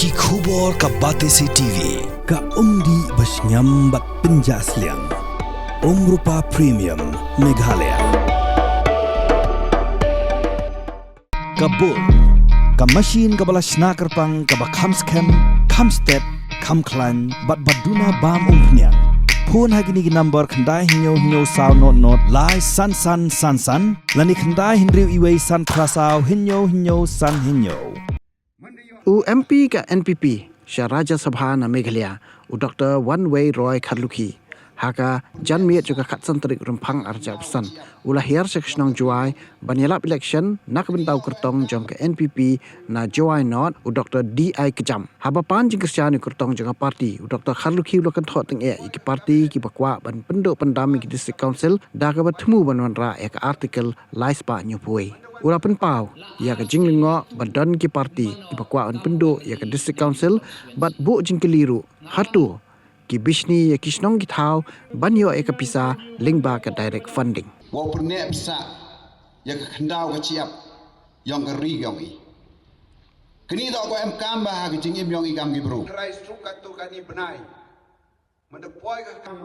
Ki khubor ka Batesi TV. Ka umdi basnyam bat penjaslian. Rupa Premium Meghalaya. Kabul. Ka machine ka balas snaker pang ka bakham scam, kham step, kham klan, bat baduna bam umpnyang. Phone hagini ki number khandai hinyo saw not lai san lani khandai hinriu iwei san prasau hinyo san hinyo. MP ka NPP Syaraja Sabha na Meghalaya Dr. One Way Roy Kharluki haka janmiat juga khatsan terik rempang arja pesan ulahir seksnong juai banyalap election nak bentau kertong jong ke NPP na juai not Dr. DI Kejam habapan jing kerjaan kertong jong parti Dr. Kharluki ulokan thot teng iki parti ki bakwa ban penduk pendami ki district council da ka bertemu ban ra ek artikel laispa nyupui ura penpau ya ka jinglingo badan ki parti ki bakwa ban penduk ya ka district council bat bu jing keliru hatu ki bisni ya kisnong ki thau banyo eka pisa lingba ka direct funding wo perne psa ya ka khandau ka chiap yong ka ri yong i kini do ko em kam ba ha ki jing im yong i kam ki bro rai struk ka tu ka ni benai mende poi ka kam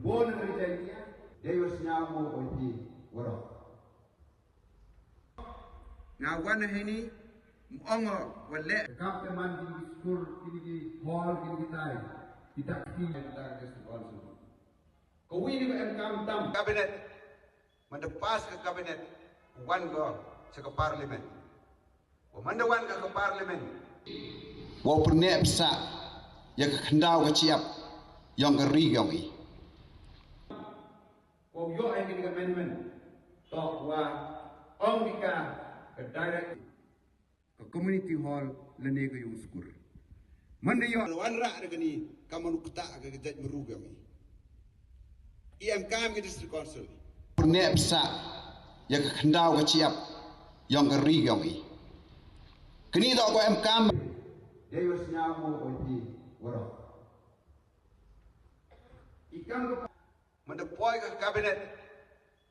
bon ri jainya dewas nyamo oti woro ngawan hini ongo wale kap ke man di school kini hall kini tai tidak kini kita kesempatan semua. Kau ini em kam tam kabinet, mendepas ke kabinet, wan go ke parlimen. Mendewan ke parlimen. Wau pernah bisa, ya kendau ke siap, yang keri yang i. Kau yo yang kini amendment, tok wa ong dika ke direct ke community hall lene ke yung school. Mande yo wan ra regani kamu nukta ke jaj meruga mi. IMKM ke district council. Pernah bisa ya ke kendau ke siap yang keri yang i. Kini tak ko MKM. Dewas nyamo oti waro. Ikan ke mendeploy ke kabinet,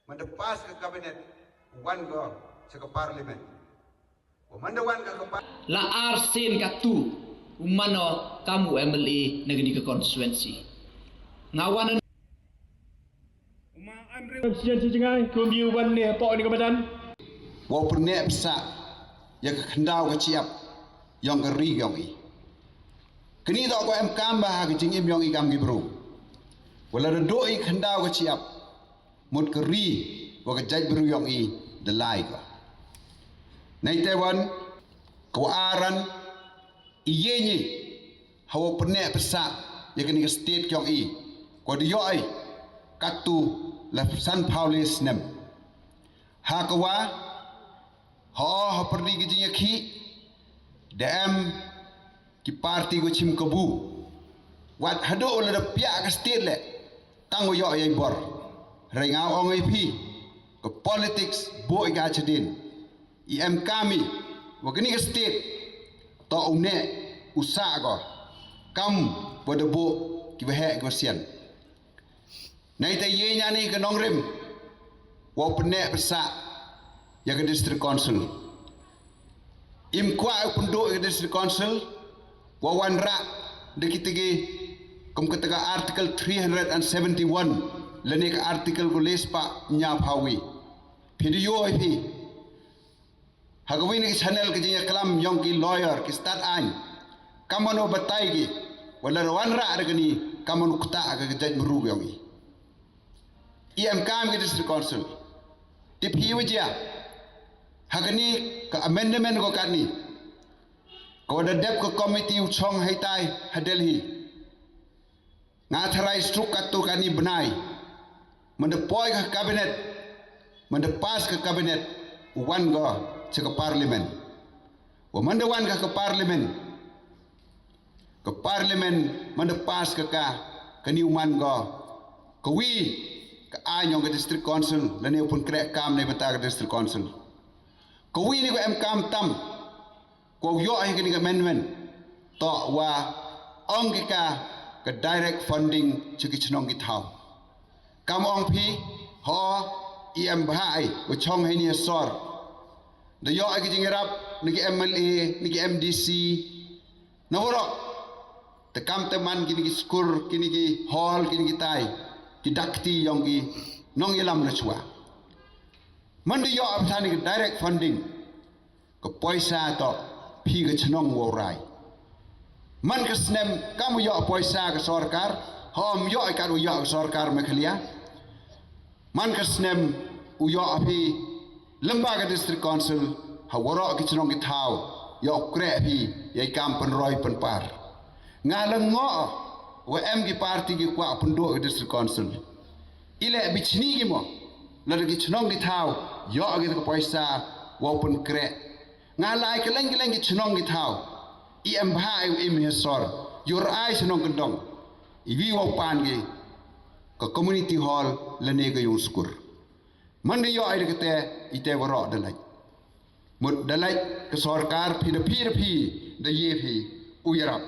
mendepas ke kabinet, wan go ke parlimen. Mandawan ke la arsin katu umano kamu MLA negeri ke konstituensi ngawan uma andre konstituensi jengai kumbi wan ne po ni kebadan wo perne bisa ya ke kendau ke siap yang keri yang i kini tak ko MKM ba ke jing im yang i kam gi bro wala do i kendau ke siap mut keri wa ke jaj bro yang i de lai ko Nai Taiwan kawaran iyenye hawa pernah pesak ya kini ke state kyong i ko dioi katu la San Paulis nem ha kawa ha perdi ke jinya ki dam ki parti go chim kabu wat hado ola da pia ke state le tango yo ai bor rengau ong ip ke politics boy ga chedin IM kami wakini ke state to une usa ko kam bodobo ki behe ko sian nai te ye nya ni ke nongrim wo pene pesa ya ke district council im kwa pundo ke district council wo wanra de kitigi kum ketaga article 371 lene ke article ko lespa nya phawi video hi Hagawin ni channel ke jinya kelam yong ki lawyer ki start an kamano batai ki wala wan ra regani kamano kuta aga jaj meru yong i IMKM ke district council tip hi wajia hagani ka amendment ko kani ko da dep ko committee chong hai tai hadelhi nga tharai struk katu kani benai mende poi ka cabinet mende pas ka cabinet wan go ke parlimen wa mandawan ke parlimen manda pas ke kaniuman go kawi ka anyong ke district council lane pun krek kam ne bata ke district council kawi ni ko MKM tam ko yo ai ke amendment to wa ong ke direct funding chiki chnong ki thau kam ong phi ho IM bhai wo chong hai ni sor the yo agi jingerap niki MLA niki MDC Nawarok tekam teman kini ki skur kini ki hall kini ki tai ki dakti yang ki nong ilam na chua mandi yo abthani ki direct funding ke poisa to phi ke chnong wo rai man ke snem kamu yo poisa ke sarkar hom yo ka yo sarkar Meghalaya man ke snem u yo phi lembaga district council hawara ki chnong ki thau yo kre phi yai kam pen roi pen par ngalang ngo wa em ki party ki kwa pundo ke district council ile bichni ki mo la ki chnong ki thau yo ki ko poisa wa pen kre ngalai ke leng ki chnong ki thau I em bha I em sor your eyes chnong kendong I wi wa pan ki ko community hall le ne ke yung skur mandi yo ai ke te ite waro dalai mut dalai ke sarkar phi da ye phi uyarap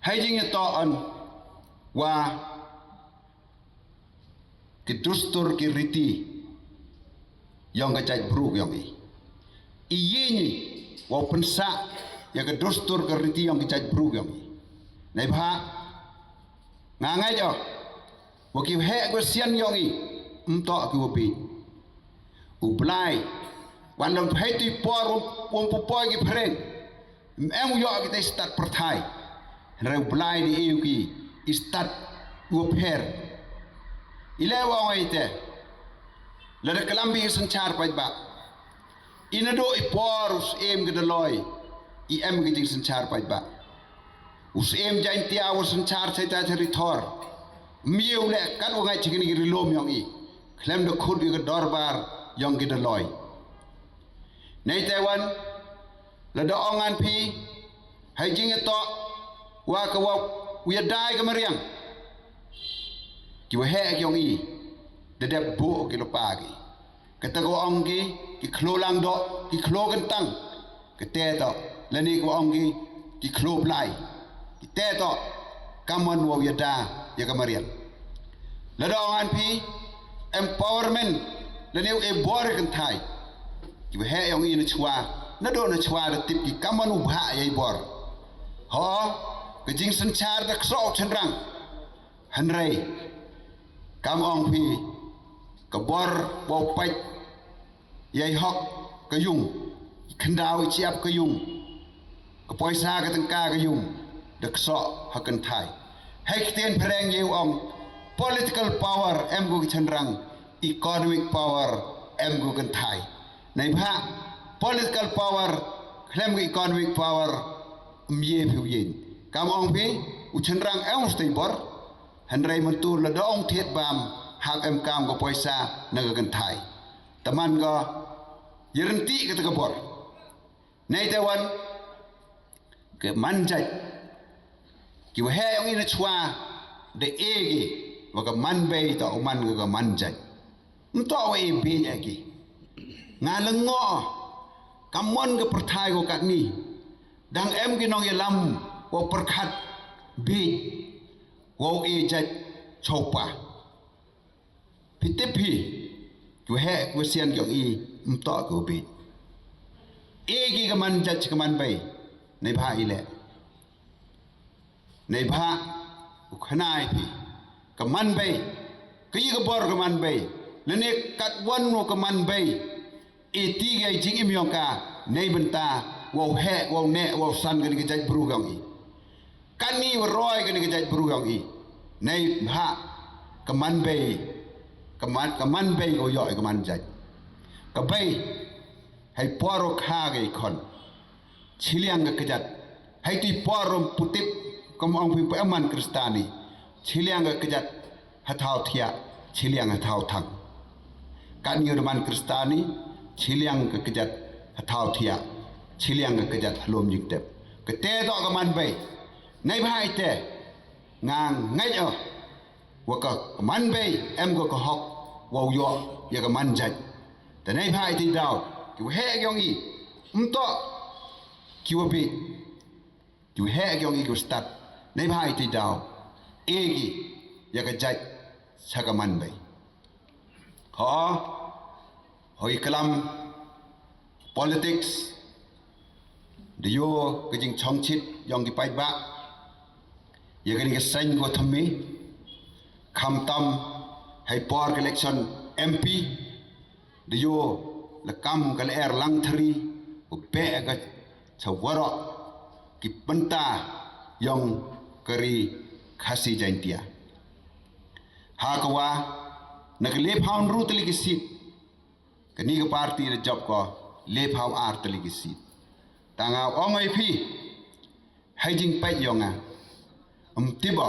hai jing to an wa ki dustur ki riti yang gajai bruk yang iye ni wa pensa ya ke dustur ke riti yang gajai bruk yang nai bha ngangai jo wa ki he ko sian yang to ki wo pi u blai wan long phai ti por wong popoi ki phreng em yo ki te start perthai reu blai di eu ki start wo pher ile wa ngai te la de kalambi sanchar pai ba inado I porus em gedaloi I em giding sanchar pai ba us em jain tia was sanchar sai ta thari thor mieu le kan wa ngai chikini gi rilom yong I klem de khud gi dorbar yong gedaloi nei taiwan la do ongan phi hai jing to wa ka wa wi dai ka mariang ki wa he yong I de de bo ki lo pa ki kata ko ong ki khlo lang do ki khlo kan tang ke te to la ni ko ong ki khlo blai ki te to kamon wo ya da ya ka marian la do ngan pi empowerment la ni e bor kan thai ki he ong I na chwa na do na chwa da tip ki kamon u bha ye bor ho ke jing san char da kso chen rang han rei kam ong pi ka bor bo pai yai hok ka yung khandau chiap ka yung ka poisa ka tangka ka yung dak so hakan thai hai kten phreng yeu ong political power em go chenrang economic power em go kan thai nai bha political power khlem go economic power mye phu yin kam ong phi u chenrang em stay bor han rai man tur la dong thiet bam hak em kam ko poisa naga kan thai taman ko yeranti kata kabor nei tawan ke manjai ki wa he ong ina chwa de egi wa ka man bei to man ga manjai mto wa e be egi ngalengo kamon ke perthai ko kat ni dang em ki nong yelam wa perkhat be wo e jai chopa pitipi ku he ku sian kyong I mto ku bi egi ka man jach ka man bai nei bha ile nei bha ku khanai pi ka man bai ka yi ka bor ka man bai le ne kat wan no ka man bai e ti ga jing im yong ka nei benta wo he wo ne wo san ga ni jach bru gang I kan ni wo roi ga ni jach bru gang I nei bha ka man bai kaman bay ko yo kaman jaj ka bay hay poro kha ge khon chiliang ga kajat hay ti porom putip kom ong pi paman kristani chiliang ga kajat hathau thia chiliang hathau thang kan yu man kristani chiliang ga kajat hathau thia chiliang ga kajat halom jing tep ke te do kaman bay nei bhai te ngang ngai o wa ka man bay em go ko hok wo yo ya ka man jaj ta nei bhai ti daw ki he gyong I mto ki wo bi ki he gyong I ko start nei bhai ti daw egi ya ka jaj sa ka man bay ho hoi kalam politics de yo ke jing chongchit yong ki pai ba ye ke sen go thami kham tam hai por election MP de yo la kam kal er lang thri u pe ga chawara ki panta yong kari khasi jaintia ha kawa nak le phaun ru tli ki sit kani ka party de job ko le phau ar tli ki sit tanga ongoi phi hai jing pai yonga tiba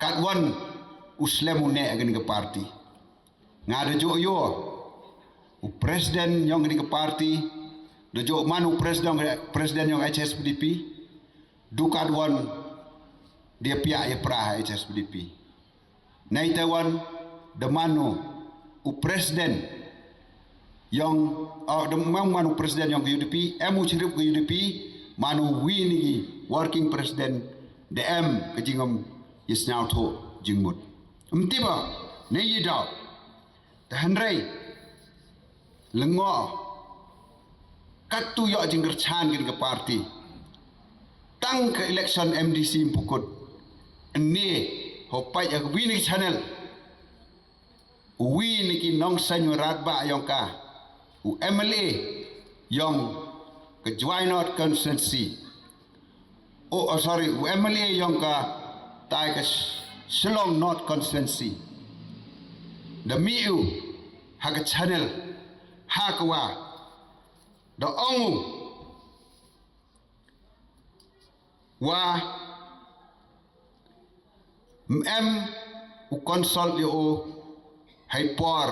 kat wan uslemu ne agni ka party nga de jo yo u president yong ni ka party de jo manu president yong HSPDP du kat wan dia pia ye pra HSPDP nai tawan de manu u president yang de manu president yang UDP emu chirip ke UDP manu wini working president DM ke jingam yesnyau tho jingmut tiba nei yida ta hanrai lengo katu yo jingger chan ke party tang ke election MDC pukut ni hopai ak wini channel wini ki nong sanyurat ba yang ka u MLA yang ke Joinot constituency u MLA yang ka tai ke Shillong North constituency the miu ha ke channel ha kwa the ongu wa u consult yo hai por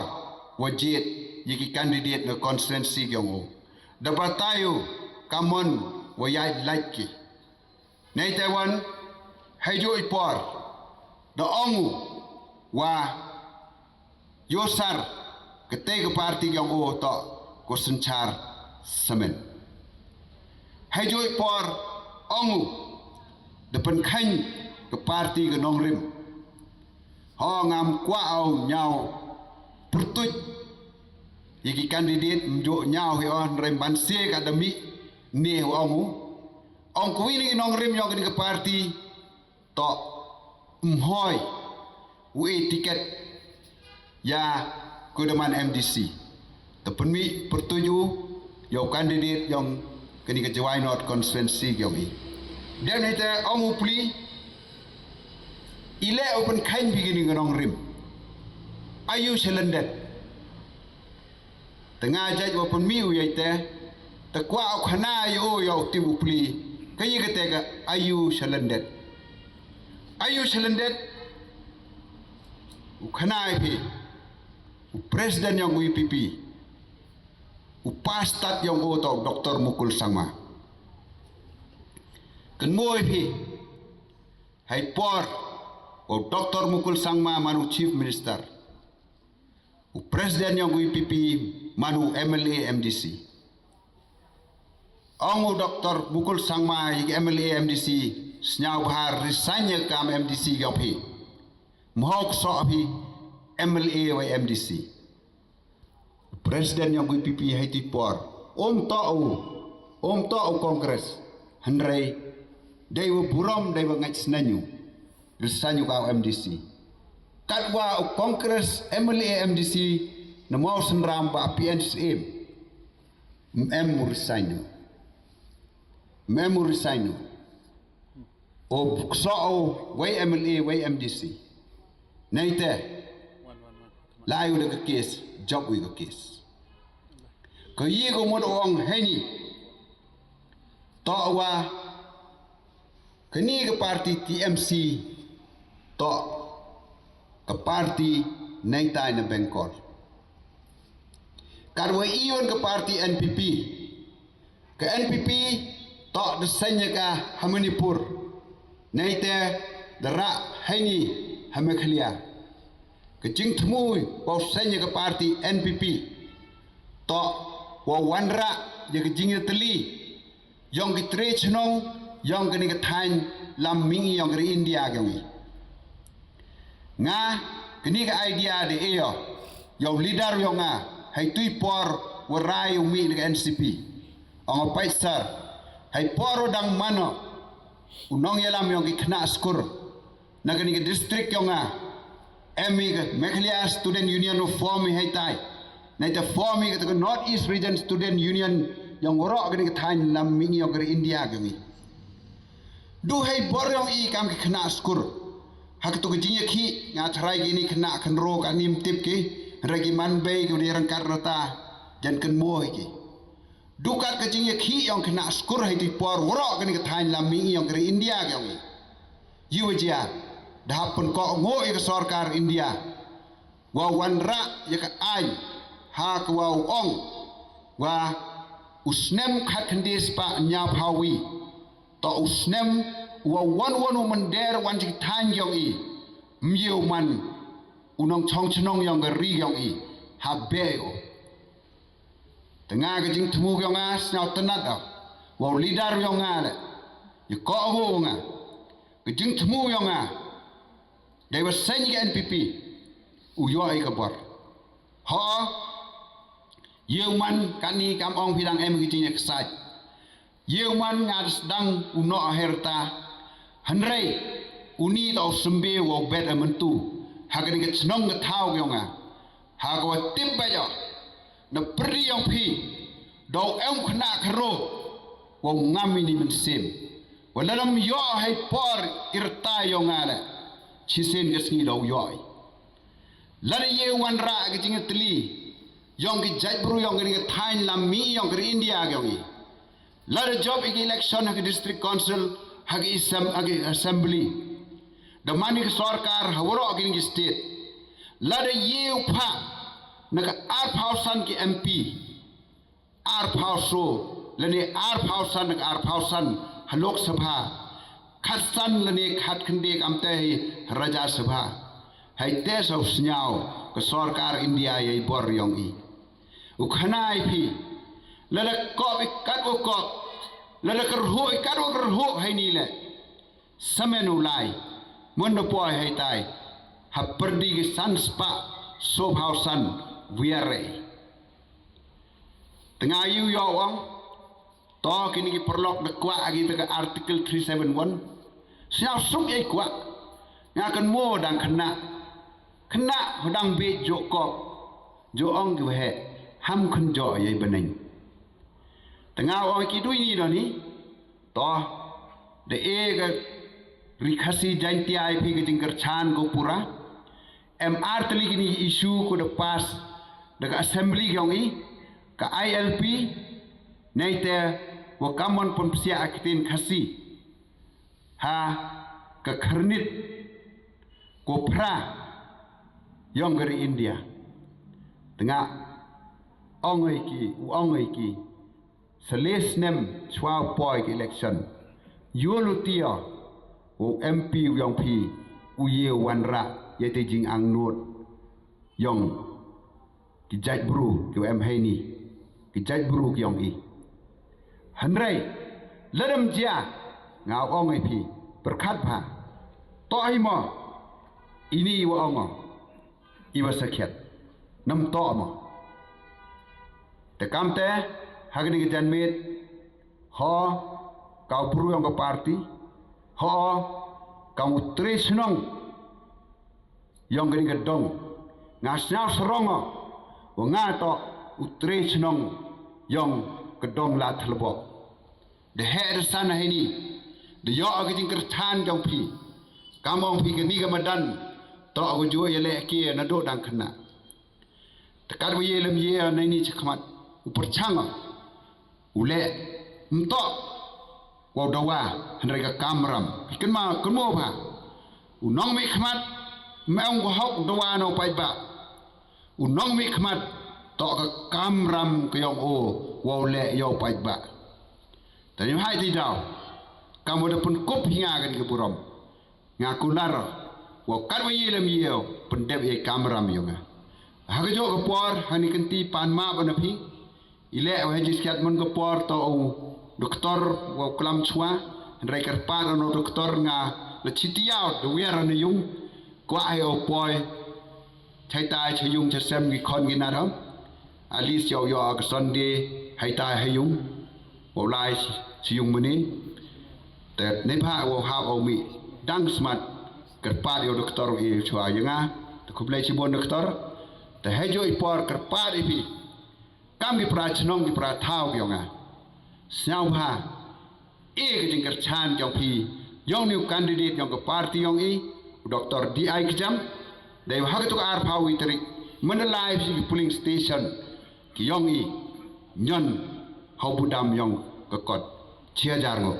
wajit yiki candidate na constituency gyong dapat tayo kamon wayai like nei Taiwan hai jo ipor da ongu wa yosar kete ke party gyong to ko senchar semen hai jo ipor ongu depan khan ke party ke nongrim ho ngam kwa au nyau pertuj yiki candidate mjo nyau he on remban se akademi ne ongu ong kuini nong rim yong ke party to mhoi we tiket ya kudaman MDC tepenmi pertuju yo candidate yong kini ke Joinot constituency yogi dan itu ongu pli ile open kain begini nong rim ayu selendet tengah jaj open miu yaite takwa khana yo yo tibu pli kayi ketega ayu selendet khana phi president yang UPP pastat yang to Dr. Mukul Sangma kenmoi phi hai por o Dr. Mukul Sangma manu chief minister o president yang UPP manu MLA MDC ongo Dr. Mukul Sangma yik MLA MDC snyau bahar risanya kam MDC gaupi mohok so api MLA wa MDC president yang UPP haiti por om tau kongres handrai dewa buram dewa ngaj senanyu risanyu ka MDC katwa kongres MLA MDC na mau senram ba PNSM memorisanyu o so way MLA way MDC naite layu de case job we case ko yi ko mod ong heni to wa kini ke parti TMC to ke parti naita na Bangkok karwa iyon ke parti NPP ke NPP to desanya ka Hamanipur naita dara heni Hamakhalia kecing temui bau senya ke parti NPP to wa wanra je kecing teli yang ke trechnong yang ke ni ke thain lam mingi yang ke India gawi nga kini ke idea de yo yang leader yang nga hai tui por warai umi le NCP ang paisar hai poro dang mano unong yalam yong ki khna skur nagani ke district yong a emi ke Meghalaya Student Union of form hai tai nai ta form ke North East Region Student Union yang ro gani ke thain lam mi yong ke India ke mi du hai bor yong I kam ke khna skur hak to ke jinya khi nga thrai gini khna khan ro ka nim tip ki ragi man bei ke dirang karata jan kan mo ki dukat ke jing khi yong kena skur hai ti por woro ke ni thain lam mi yong ke India ke yong yuwajia dah pun ko ngo ke sarkar India wa wanra ya ka ai ha ka wa ong wa usnem khat khandis pa nya phawi to usnem wa wan mender wan ji thain yong I myew man unong chong chnong yong ke ri yong I ha beo tengah ke jing temu yong a snau tenat da wa leader yong a le ye ko ho nga ke jing temu yong a they were saying ke NPP u yo ai ka bor ha yew man kani kam ong bidang em ke jing eksai yew man nga sedang uno herta hanrei uni tau sembe wa bet amantu hagani ke chnong ke thau yong a ha ko tip ba yo na pri yong phi do em khna khro wa ngami ni men sim wala lam yo hai por irta yong ala chisen ke sngi do yo la ye wan ra ke jing tli yong ki jai bru yong ke thain lam mi yong ke India ge yong la job election ke district council hagi assembly the money sarkar hawro ke state la ye pha naka R1000 ki MP R500 lane R1000 naka R1000 halok sabha khatsan lane khat khande kamte hi raja sabha hai te so snyao ko sarkar India ye bor yong I u khanai phi lala ko kat ko lala kar ho kat kar ho hai ni le samenu lai mon no poi hai tai ha perdi ke sanspa so bhausan wiare tengah yu yo wang to kini ki perlok de kwa agi te article 371 siap sum ye kwa nga kan mo dang khna hodang be jo ko jo ong ge he ham khun jo ye baneng tengah ong ki dui ni do ni to de e ga rikhasi jainti ai phi ge jingkar chan ko pura MR tali kini isu ko de pas dekat assembly yong I ka ILP naite wa kamon pon psia akitin khasi ha ka kharnit ko phra yong gari India tengah ongai ki seles nem chwa poi election yolutia o MP yong phi uye wanra yaitu jing ang not yong ki jaj bru ki em hai ni ki jaj bru ki yong I hanrai ladam jia ngau ong ai phi berkhat pha to ai mo ini wa ong I wa sakhet nam to mo te kam te hagni ki janmit ho kau bru yong ka party ho kau tresnong yong gani ka dong ngasnau serongo wa ngato utre chnong yong ka dong la thlbo de her sana hini de yo ag jing kerthan jong phi kamong phi ke ni ka madan to go jo ye le ki na do dang khna te kar ye lem ye na ni chkhmat upar changa ule mto wa dawa hanre ka kamram ken ma kun mo pha unong mi khmat meong ko hok dawa no pai ba unong mi khmat to ka kamram ke yong o wa le yo pai ba tani hai ti daw kamu da pun kop hinga kan ke purom ngaku nar wa kar wi lem yeo pun deb ye kamram yo nga ha ke jo ko por hani kenti pan ma ban phi ile wa jis kiat mon ko por to doktor wa klam chwa rei kar pa no doktor nga le chitiao de wer ne yung kwa ai o poi chai tai chai yung cha sem gi khon gi na ram alis yo yo ak Sunday hai tai hai yung wo lai si yung mani te ne pha wo ha o mi dang smart kerpat yo doktor i chua yanga te kublai si bon doktor te hai jo i por kerpat i pi kam gi pra chnong gi pra thau yo nga sao pha e ke jing ker chan jong pi yong new candidate yong ko party yong i doktor di ai kjam dai ha to ar phau i tri mana live si polling station ki yong i nyon hau budam yong ko kot chia jar ngo